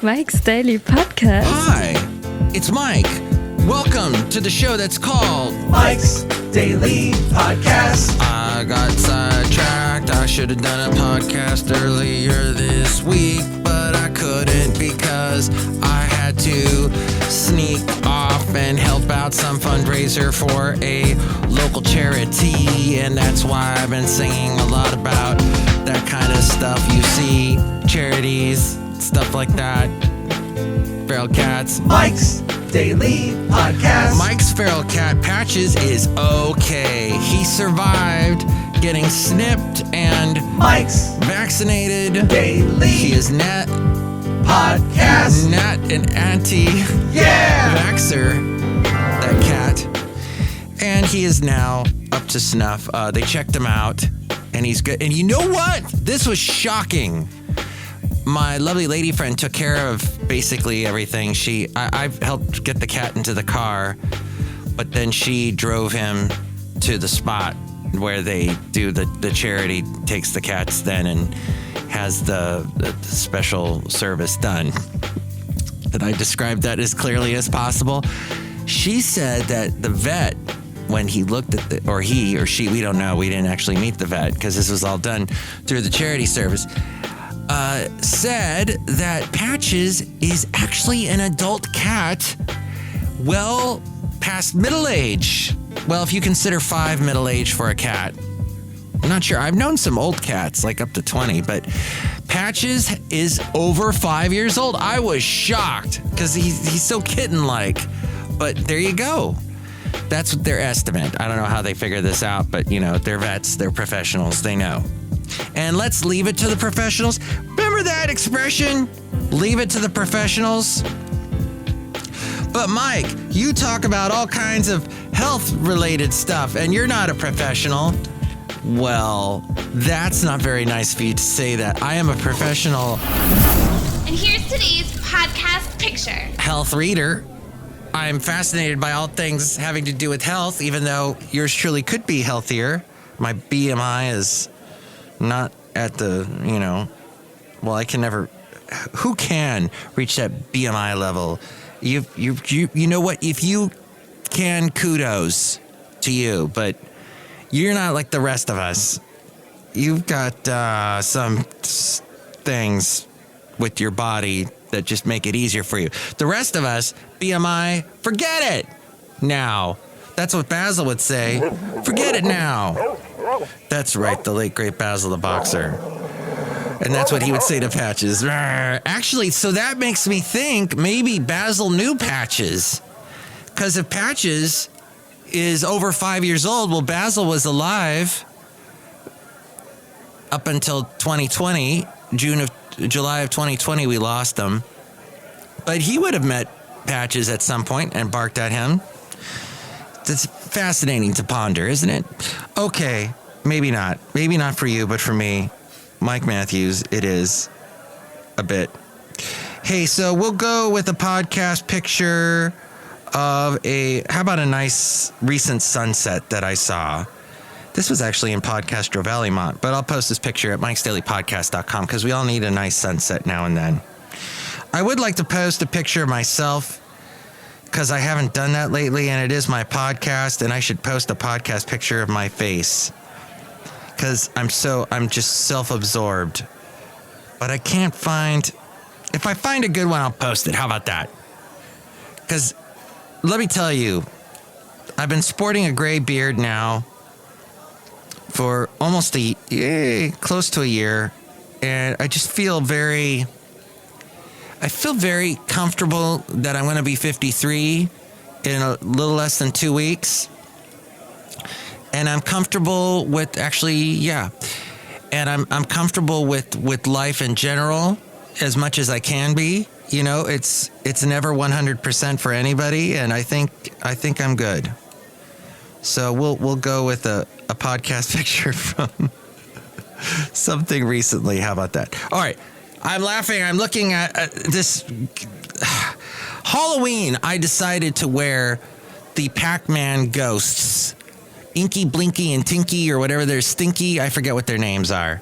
Mike's Daily Podcast. Hi, it's Mike. Welcome to the show that's called Mike's Daily Podcast. I got sidetracked. I should have done a podcast earlier this week, but I couldn't because I had to sneak off and help out some fundraiser for a local charity, and that's why I've been singing a lot about that kind of stuff. You see, charities, stuff like that. Feral cats. Mike's Daily Podcast. Mike's feral cat Patches is okay. He survived getting snipped and Mike's vaccinated. Daily He is not an anti-vaxxer, that cat. And he is now up to snuff. They checked him out, and he's good. And you know what? This was shocking. My lovely lady friend took care of basically everything. I've helped get the cat into the car, but then she drove him to the spot where they do the charity takes the cats then and has the special service done. Did I describe that as clearly as possible? She said that the vet, when he looked at or he or she, we don't know, we didn't actually meet the vet because this was all done through the charity service, said that Patches is actually an adult cat, well past middle age. Well, if you consider 5 middle age for a cat. I'm not sure. I've known some old cats, like up to 20, but Patches is over 5 years old. I was shocked because he's so kitten-like. But there you go. That's their estimate. I don't know how they figure this out, but, you know, they're vets, they're professionals, they know. And let's leave it to the professionals. Remember that expression? Leave it to the professionals. But Mike, you talk about all kinds of health-related stuff, and you're not a professional. Well, that's not very nice of you to say that. I am a professional. And here's today's podcast picture. Health reader. I'm fascinated by all things having to do with health, even though yours truly could be healthier. My BMI is not at the, well, I can never, who can reach that BMI level? You know what? If you can, kudos to you, but you're not like the rest of us. You've got some things with your body that just make it easier for you. The rest of us, BMI, forget it now. That's what Basil would say. Forget it now. That's right, the late, great Basil the boxer. And that's what he would say to Patches. Actually, so that makes me think maybe Basil knew Patches. Because if Patches is over 5 years old, well, Basil was alive up until 2020. July of 2020, we lost him. But he would have met Patches at some point and barked at him. It's fascinating to ponder, isn't it? Okay, maybe not. Maybe not for you, but for me, Mike Matthews, it is a bit. Hey, so we'll go with a podcast picture of how about a nice recent sunset that I saw? This was actually in Podcastro Valleymont, but I'll post this picture at mikesdailypodcast.com because we all need a nice sunset now and then. I would like to post a picture of myself because I haven't done that lately, and it is my podcast, and I should post a podcast picture of my face because I'm just self-absorbed. But I can't find, if I find a good one, I'll post it. How about that? Because let me tell you, I've been sporting a gray beard now for almost close to a year, and I just feel very comfortable that I'm going to be 53 in a little less than 2 weeks. And I'm comfortable with and I'm comfortable with life in general as much as I can be. You know, it's never 100% for anybody, and I think I'm good. So we'll go with a podcast picture from something recently. How about that? All right. I'm laughing. I'm looking at this Halloween. I decided to wear the Pac-Man ghosts, Inky, Blinky, and Tinky, or whatever. They're Stinky. I forget what their names are.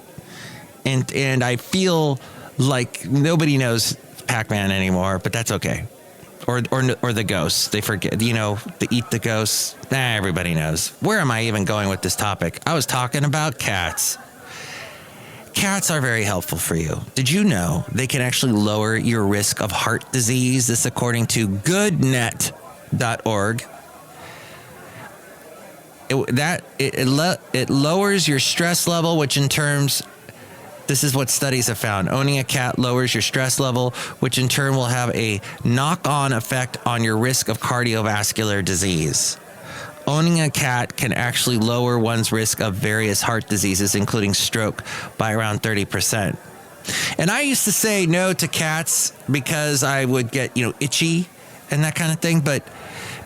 And I feel like nobody knows Pac-Man anymore, but that's okay. Or the ghosts. They forget, the eat the ghosts. Everybody knows. Where am I even going with this topic? I was talking about cats. Cats are very helpful for you. Did you know they can actually lower your risk of heart disease? This according to goodnet.org. It lowers your stress level, which in terms, this is what studies have found. Owning a cat lowers your stress level, which in turn will have a knock-on effect on your risk of cardiovascular disease. Owning a cat can actually lower one's risk of various heart diseases, including stroke, by around 30%. And I used to say no to cats because I would get, itchy and that kind of thing. But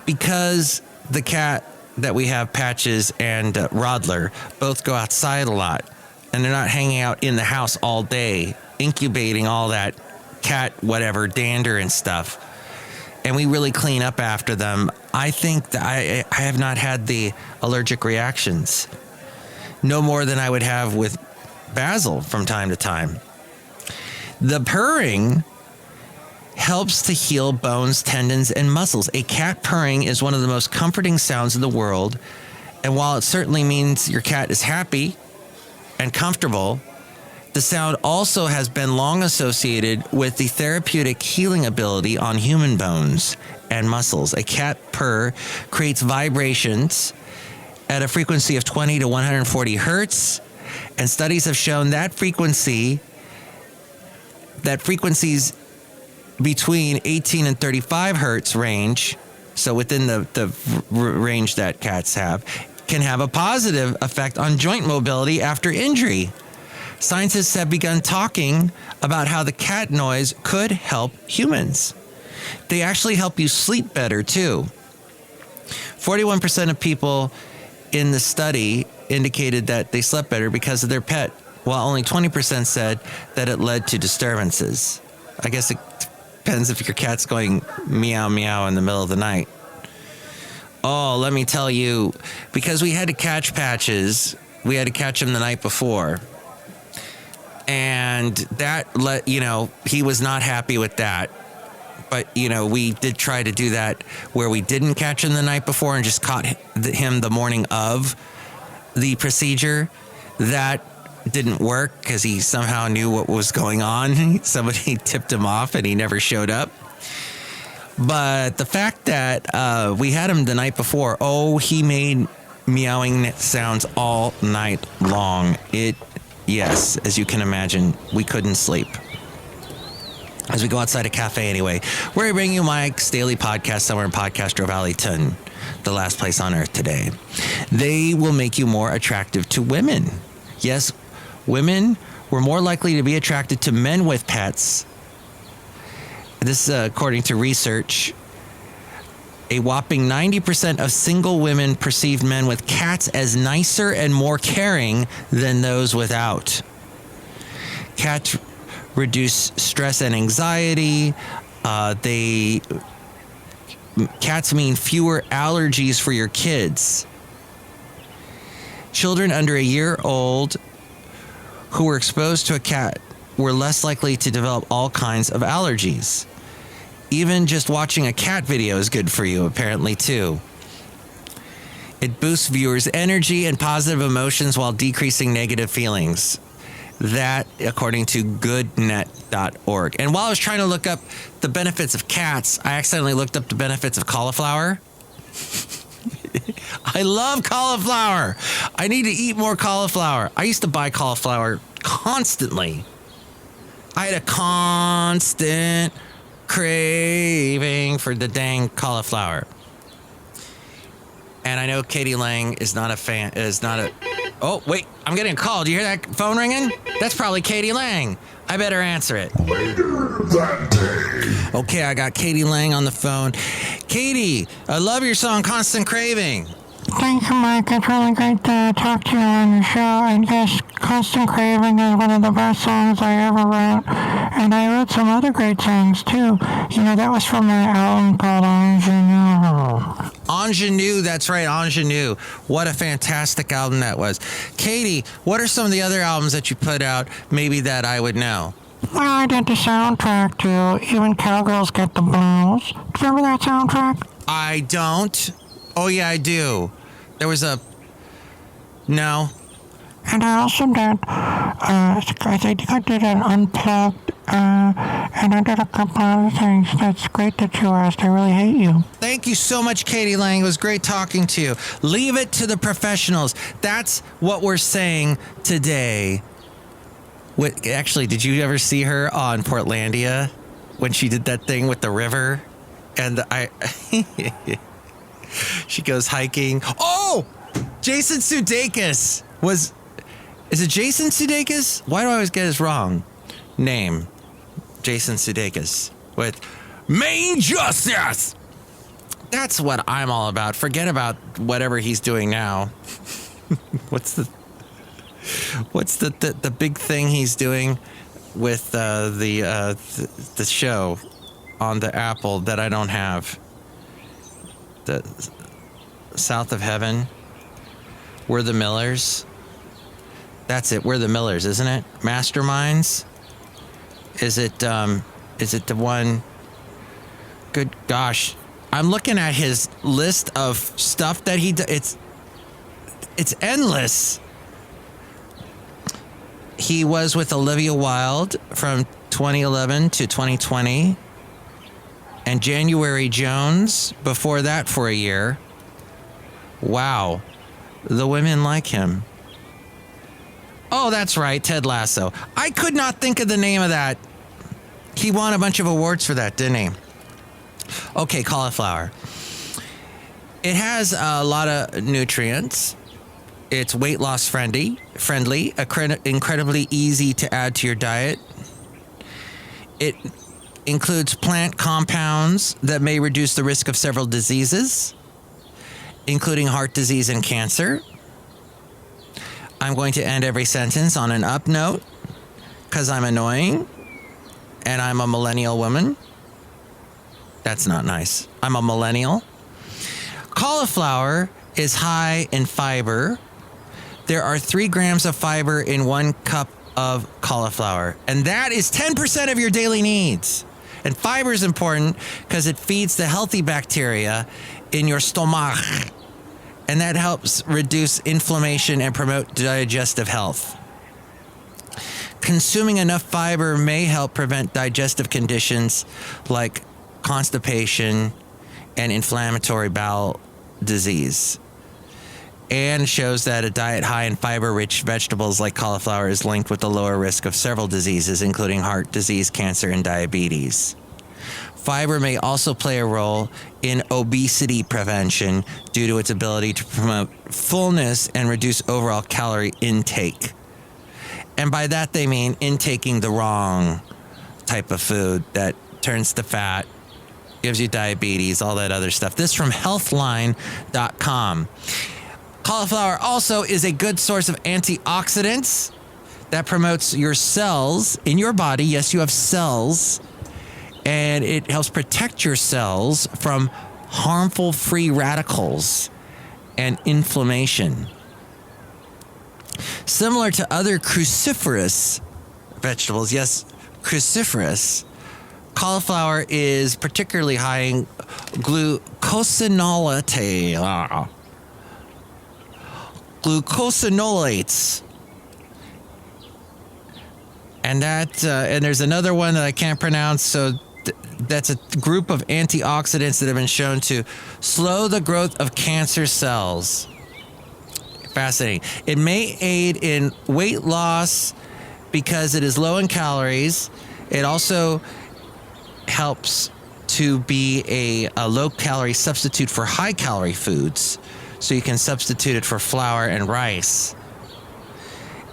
because the cat that we have, Patches and Rodler, both go outside a lot, and they're not hanging out in the house all day, incubating all that cat whatever, dander and stuff, and we really clean up after them, I think that I have not had the allergic reactions. No more than I would have with Basil from time to time. The purring helps to heal bones, tendons, and muscles. A cat purring is one of the most comforting sounds in the world, and while it certainly means your cat is happy and comfortable, the sound also has been long associated with the therapeutic healing ability on human bones and muscles. A cat purr creates vibrations at a frequency of 20 to 140 hertz, and studies have shown that frequencies between 18 and 35 hertz range, so within the range that cats have, can have a positive effect on joint mobility after injury. Scientists have begun talking about how the cat noise could help humans. They actually help you sleep better, too. 41% of people in the study indicated that they slept better because of their pet, while only 20% said that it led to disturbances. I guess it depends if your cat's going meow meow in the middle of the night. Oh, let me tell you, because we had to catch Patches, we had to catch him the night before. And that he was not happy with that. But, we did try to do that where we didn't catch him the night before and just caught him the morning of the procedure. That didn't work because he somehow knew what was going on. Somebody tipped him off and he never showed up. But the fact that we had him the night before, he made meowing sounds all night long. Yes, as you can imagine, we couldn't sleep. As we go outside a cafe anyway, we're bringing you Mike's Daily Podcast somewhere in Podcastro Valleyton, the last place on earth today. They will make you more attractive to women. Yes, women were more likely to be attracted to men with pets. This is according to research. A whopping 90% of single women perceived men with cats as nicer and more caring than those without. Cats reduce stress and anxiety. Cats mean fewer allergies for your kids. Children under a year old who were exposed to a cat were less likely to develop all kinds of allergies. Even just watching a cat video is good for you, apparently, too. It boosts viewers' energy and positive emotions while decreasing negative feelings. That, according to goodnet.org. And while I was trying to look up the benefits of cats, I accidentally looked up the benefits of cauliflower. I love cauliflower. I need to eat more cauliflower. I used to buy cauliflower constantly. I had a constant craving for the dang cauliflower. And I know Katie Lang is not a fan, oh, wait, I'm getting a call. Do you hear that phone ringing? That's probably Katie Lang. I better answer it. Later that day. Okay, I got Katie Lang on the phone. Katie, I love your song Constant Craving. Thanks, Mike. It's really great to talk to you on your show. And yes, Constant Craving is one of the best songs I ever wrote. And I wrote some other great songs, too. That was from my album called Ingenue. Ingenue, that's right, Ingenue. What a fantastic album that was. Katie, what are some of the other albums that you put out, maybe that I would know? Well, I did the soundtrack too. Even Cowgirls Get the Blues. Do you remember that soundtrack? I don't. Oh, yeah, I do. There was a... No. And I also did, I think I did an Unplugged, and I did a couple other things. That's great that you asked. I really hate you. Thank you so much, Katie Lang. It was great talking to you. Leave it to the professionals. That's what we're saying today. Actually, did you ever see her on Portlandia when she did that thing with the river? And she goes hiking. Oh! Jason Sudeikis was... Is it Jason Sudeikis? Why do I always get his wrong name? Jason Sudeikis with Main Justice. That's what I'm all about. Forget about whatever he's doing now. What's the big thing he's doing with the show on the Apple that I don't have? The South of Heaven. We're the Millers. That's it. We're the Millers, isn't it? Masterminds. Is it the one? Good gosh, I'm looking at his list of stuff that he does. It's endless. He was with Olivia Wilde from 2011 to 2020, and January Jones before that for a year. Wow, the women like him. Oh, that's right, Ted Lasso. I could not think of the name of that. He won a bunch of awards for that, didn't he? Okay, cauliflower. It has a lot of nutrients. It's weight loss friendly, incredibly easy to add to your diet. It includes plant compounds that may reduce the risk of several diseases, including heart disease and cancer. I'm going to end every sentence on an up note because I'm annoying and I'm a millennial woman. That's not nice. I'm a millennial. Cauliflower is high in fiber. There are 3 grams of fiber in 1 cup of cauliflower, and that is 10% of your daily needs. And fiber is important because it feeds the healthy bacteria in your stomach, and that helps reduce inflammation and promote digestive health. Consuming enough fiber may help prevent digestive conditions like constipation and inflammatory bowel disease, and shows that a diet high in fiber-rich vegetables like cauliflower is linked with a lower risk of several diseases, including heart disease, cancer, and diabetes. Fiber may also play a role in obesity prevention due to its ability to promote fullness and reduce overall calorie intake. And by that they mean intaking the wrong type of food that turns to fat, gives you diabetes, all that other stuff. This from healthline.com. Cauliflower also is a good source of antioxidants that promotes your cells in your body. Yes, you have cells. And it helps protect your cells from harmful free radicals and inflammation. Similar to other cruciferous vegetables, yes, cruciferous, cauliflower is particularly high in glucosinolates. And and there's another one that I can't pronounce, so that's a group of antioxidants that have been shown to slow the growth of cancer cells. Fascinating. It may aid in weight loss because it is low in calories. It also helps to be a low-calorie substitute for high-calorie foods, so you can substitute it for flour and rice.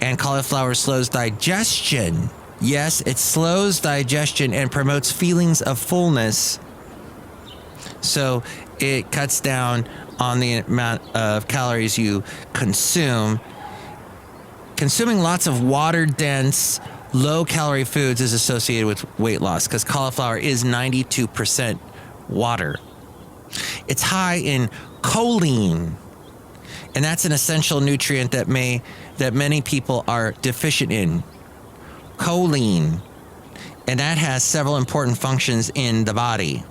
And cauliflower slows digestion. Yes, it slows digestion and promotes feelings of fullness. So it cuts down on the amount of calories you consume. Consuming lots of water-dense, low-calorie foods is associated with weight loss because cauliflower is 92% water. It's high in choline, and that's an essential nutrient that many people are deficient in. Choline. And that has several important functions in the body.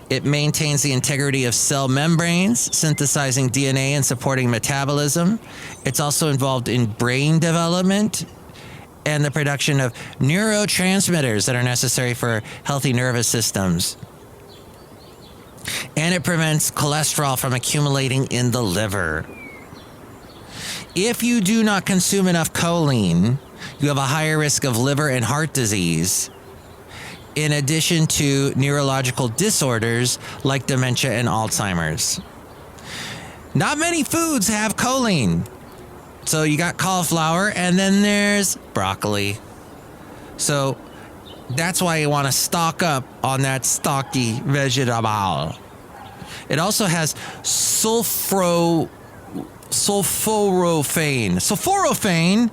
It maintains the integrity of cell membranes, synthesizing DNA and supporting metabolism. It's also involved in brain development and the production of neurotransmitters that are necessary for healthy nervous systems. And it prevents cholesterol from accumulating in the liver. If you do not consume enough choline, you have a higher risk of liver and heart disease, in addition to neurological disorders like dementia and Alzheimer's. Not many foods have choline. So you got cauliflower, and then there's broccoli. So that's why you want to stock up on that stocky vegetable. It also has sulforaphane. Sulforaphane,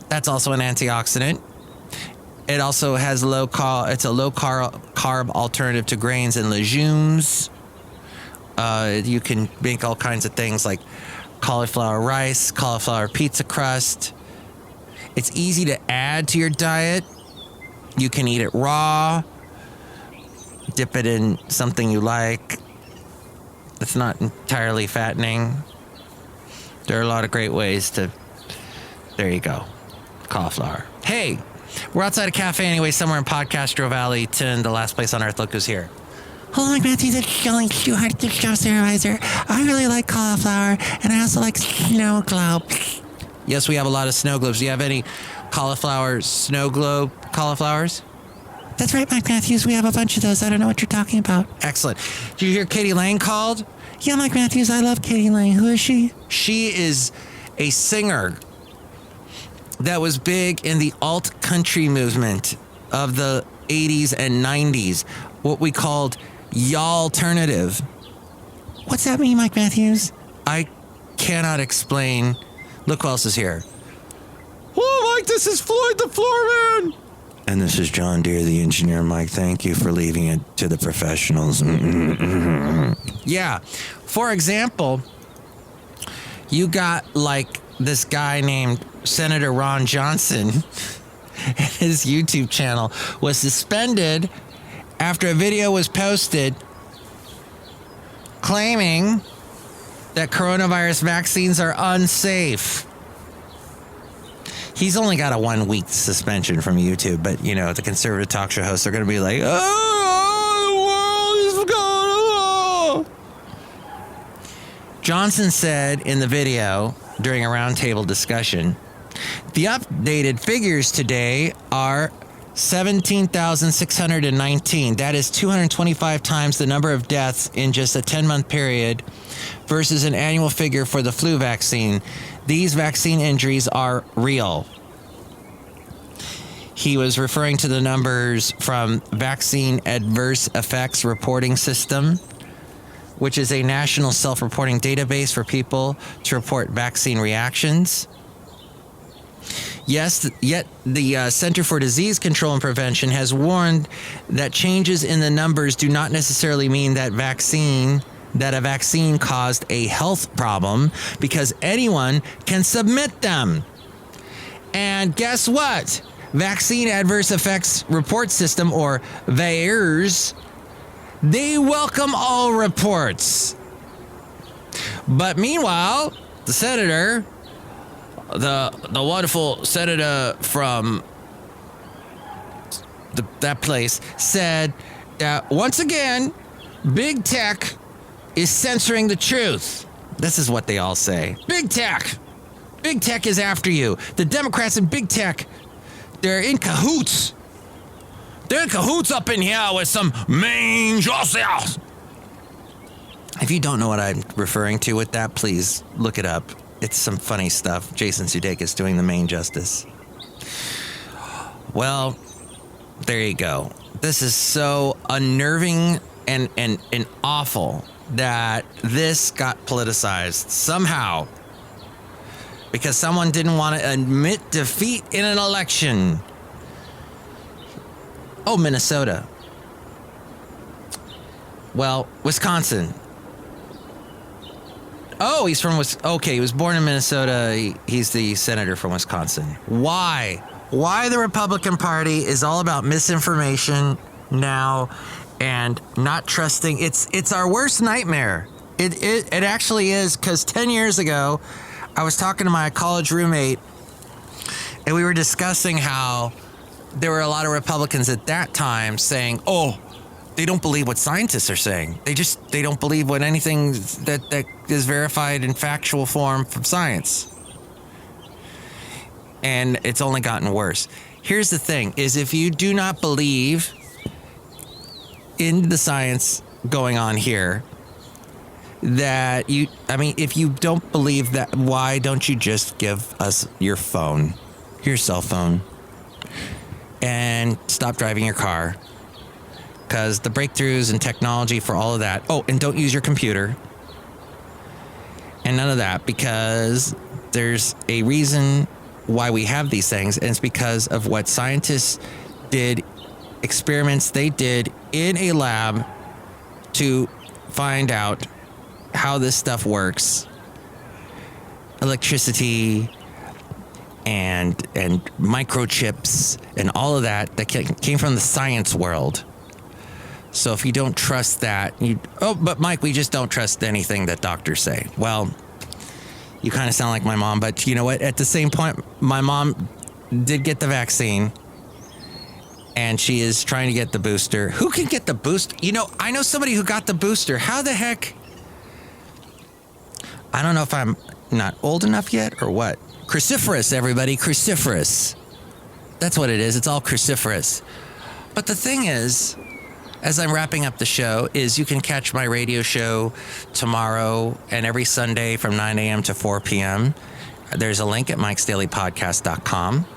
that's also an antioxidant. It also has it's a low carb alternative to grains and legumes. You can make all kinds of things like cauliflower rice, cauliflower pizza crust. It's easy to add to your diet. You can eat it raw, dip it in something you like. It's not entirely fattening. There are a lot of great ways to... There you go. Cauliflower. Hey, we're outside a cafe anyway, somewhere in Podcastro Valley, 10, the last place on earth. Look who's here. Hello, my Matthews. It's Chely Shoehart, the show supervisor. I really like cauliflower, and I also like snow globes. Yes, we have a lot of snow globes. Do you have any cauliflower snow globe cauliflowers? That's right, Mike Matthews. We have a bunch of those. I don't know what you're talking about. Excellent. Did you hear Katie Lang called? Yeah, Mike Matthews. I love Katie Lang. Who is she? She is a singer that was big in the alt country movement of the 80s and 90s, what we called y'alternative. What's that mean, Mike Matthews? I cannot explain. Look who else is here. Oh, Mike, this is Floyd the Floorman. And this is John Deere, the engineer. Mike, thank you for leaving it to the professionals. Yeah. For example, you got like this guy named Senator Ron Johnson. His YouTube channel was suspended after a video was posted claiming that coronavirus vaccines are unsafe. He's only got a 1 week suspension from YouTube, but you know, the conservative talk show hosts are going to be like, oh, the world is going. Johnson said in the video during a roundtable discussion, the updated figures today are 17,619. That is 225 times the number of deaths in just a 10-month period versus an annual figure for the flu vaccine. These vaccine injuries are real. He was referring to the numbers from Vaccine Adverse Effects Reporting System, which is a national self-reporting database for people to report vaccine reactions. Yes, yet the Center for Disease Control and Prevention has warned that changes in the numbers do not necessarily mean that a vaccine caused a health problem, because anyone can submit them. And guess what? Vaccine Adverse Effects Report System, or VAERS, they welcome all reports. But meanwhile, the senator, the wonderful senator from that place, said that once again, big tech is censoring the truth. This is what they all say. Big tech. Big tech is after you. The Democrats and big tech, they're in cahoots. They're in cahoots up in here with some main justice. If you don't know what I'm referring to with that, please look it up. It's some funny stuff. Jason Sudeikis doing the main justice. Well, there you go. This is so unnerving and awful that this got politicized somehow because someone didn't want to admit defeat in an election. Oh, Minnesota. Well, Wisconsin. Oh, he was born in Minnesota. He's the senator from Wisconsin. Why? why the Republican Party is all about misinformation now and not trusting. It's our worst nightmare. It actually is, because 10 years ago, I was talking to my college roommate, and we were discussing how there were a lot of Republicans at that time saying, oh, they don't believe what scientists are saying. They don't believe what anything that is verified in factual form from science. And it's only gotten worse. Here's the thing, is if you do not believe in the science going on here, if you don't believe that, why don't you just give us your phone, your cell phone, and stop driving your car? Because the breakthroughs in technology for all of that. Oh, and don't use your computer. And none of that, because there's a reason why we have these things, and it's because of what scientists did, experiments they did in a lab to find out how this stuff works. Electricity and microchips and all of that came from the science world. So if you don't trust that, but Mike, we just don't trust anything that doctors say. Well, you kind of sound like my mom, but you know what? At the same point, my mom did get the vaccine, and she is trying to get the booster. Who can get the booster? I know somebody who got the booster. How the heck? I don't know if I'm not old enough yet or what. Cruciferous, everybody. Cruciferous. That's what it is. It's all cruciferous. But the thing is, as I'm wrapping up the show, is you can catch my radio show tomorrow and every Sunday from 9 a.m. to 4 p.m. There's a link at mikesdailypodcast.com.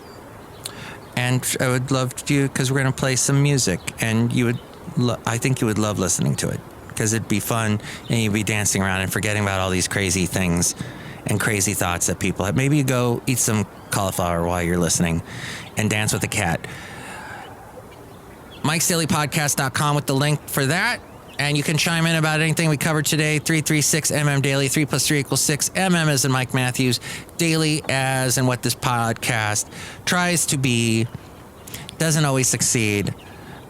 And I would love to, because we're going to play some music, and I think you would love listening to it, because it'd be fun, and you'd be dancing around and forgetting about all these crazy things and crazy thoughts that people have. Maybe you go eat some cauliflower while you're listening and dance with a cat. Mike'sDailyPodcast.com with the link for that. And you can chime in about anything we covered today. 336MM Daily. 3 + 3 = 6. MM as in Mike Matthews. Daily as in what this podcast tries to be. Doesn't always succeed,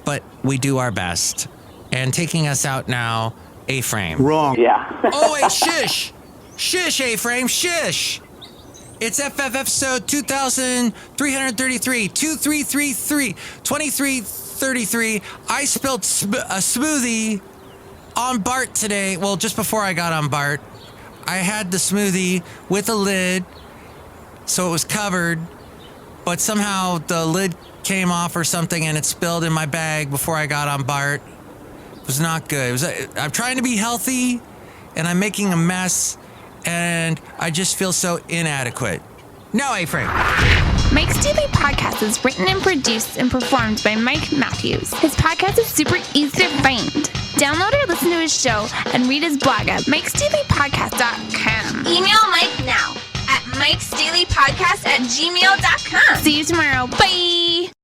but we do our best. And taking us out now, A-Frame. Wrong. Yeah. Oh, wait, shush. Shush, A-Frame, shush. It's FF episode 2333. 2333. I spilled a smoothie on Bart today. Well, just before I got on Bart, I had the smoothie with a lid, so it was covered, but somehow the lid came off or something, and it spilled in my bag before I got on Bart. It was not good. I'm trying to be healthy, and I'm making a mess, and I just feel so inadequate. No, A-Frame. Mike's Daily Podcast is written and produced and performed by Mike Matthews. His podcast is super easy to find. Download or listen to his show and read his blog at mikesdailypodcast.com. Email Mike now at mikesdailypodcast@gmail.com. See you tomorrow. Bye!